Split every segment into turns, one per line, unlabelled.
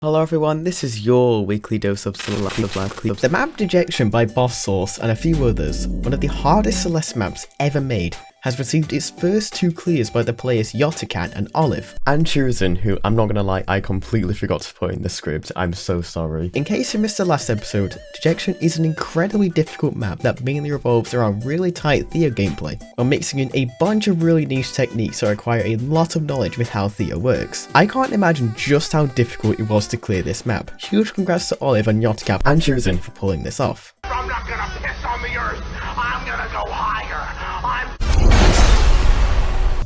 Hello everyone, this is your weekly dose of Celeste. The map Dejection by Boss Source and a few others, one of the hardest Celeste maps ever made, has received its first 2 clears by the players Yotacan and Olive. And Chosen, who I'm not gonna lie, I completely forgot to put in the script, I'm so sorry. In case you missed the last episode, Dejection is an incredibly difficult map that mainly revolves around really tight Theo gameplay, while mixing in a bunch of really niche techniques that require a lot of knowledge with how Theo works. I can't imagine just how difficult it was to clear this map. Huge congrats to Olive and Yotacan and Chosen for pulling this off.
I'm not gonna piss on the earth, I'm gonna go higher.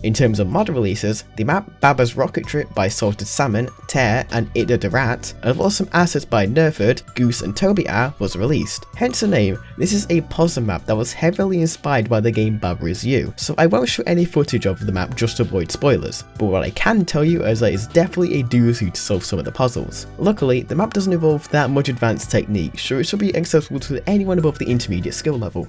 In terms of mod releases, the map Baba's Rocket Trip by Salted Salmon, Tear, and Ida the Rat, as well as some assets by Nerford, Goose, and Toby was released. Hence the name, this is a puzzle map that was heavily inspired by the game Baba Is You, so I won't show any footage of the map just to avoid spoilers, but what I can tell you is that it's definitely a doozy to solve some of the puzzles. Luckily, the map doesn't involve that much advanced technique, so it should be accessible to anyone above the intermediate skill level.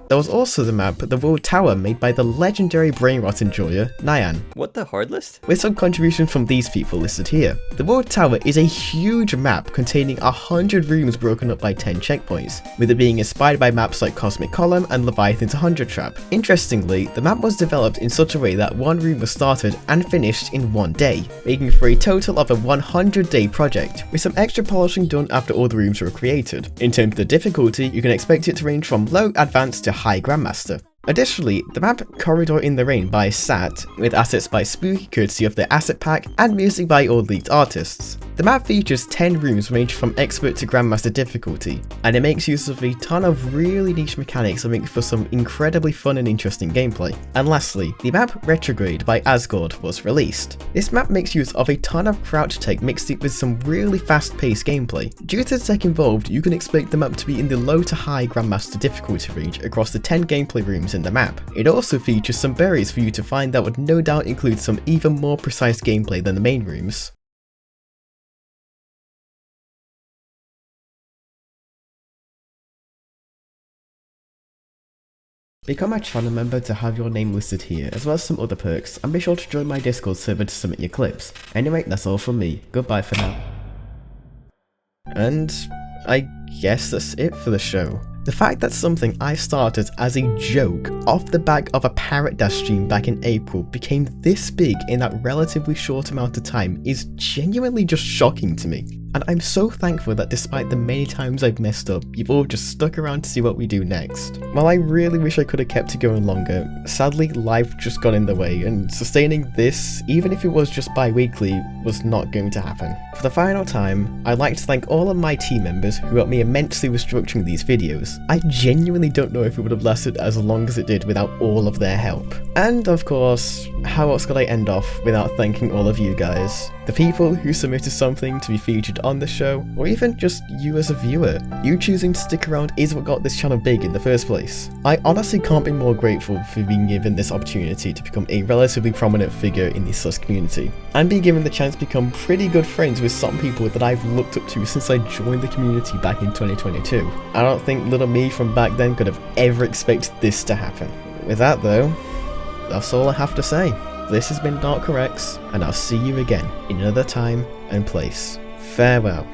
There was also the map The World Tower made by the legendary brain rot enjoyer, Nyan.
What, the hard list?
With some contributions from these people listed here. The World Tower is a huge map containing 100 rooms broken up by 10 checkpoints, with it being inspired by maps like Cosmic Column and Leviathan's 100 Trap. Interestingly, the map was developed in such a way that one room was started and finished in one day, making for a total of a 100-day project, with some extra polishing done after all the rooms were created. In terms of the difficulty, you can expect it to range from low advanced to high Grandmaster. Additionally, the map Corridor in the Rain by Sat, with assets by Spooky courtesy of the asset pack, and music by all lead artists. The map features 10 rooms ranging from expert to Grandmaster difficulty, and it makes use of a ton of really niche mechanics that make for some incredibly fun and interesting gameplay. And lastly, the map Retrograde by Asgard was released. This map makes use of a ton of crouch tech mixed in with some really fast-paced gameplay. Due to the tech involved, you can expect the map to be in the low to high Grandmaster difficulty range across the 10 gameplay rooms in the map. It also features some berries for you to find that would no doubt include some even more precise gameplay than the main rooms. Become a channel member to have your name listed here, as well as some other perks, and be sure to join my Discord server to submit your clips. Anyway, that's all from me. Goodbye for now. And I guess that's it for the show. The fact that something I started as a joke off the back of a Parrot Dash stream back in April became this big in that relatively short amount of time is genuinely just shocking to me. And I'm so thankful that despite the many times I've messed up, you've all just stuck around to see what we do next. While I really wish I could have kept it going longer, sadly life just got in the way, and sustaining this, even if it was just bi-weekly, was not going to happen. For the final time, I'd like to thank all of my team members who helped me immensely with structuring these videos. I genuinely don't know if it would have lasted as long as it did without all of their help. And of course, how else could I end off without thanking all of you guys? The people who submitted something to be featured on the show, or even just you as a viewer. You choosing to stick around is what got this channel big in the first place. I honestly can't be more grateful for being given this opportunity to become a relatively prominent figure in the sus community, and be given the chance to become pretty good friends with some people that I've looked up to since I joined the community back in 2022. I don't think little me from back then could have ever expected this to happen. With that though, that's all I have to say. This has been Dark Corrects, and I'll see you again in another time and place. Farewell.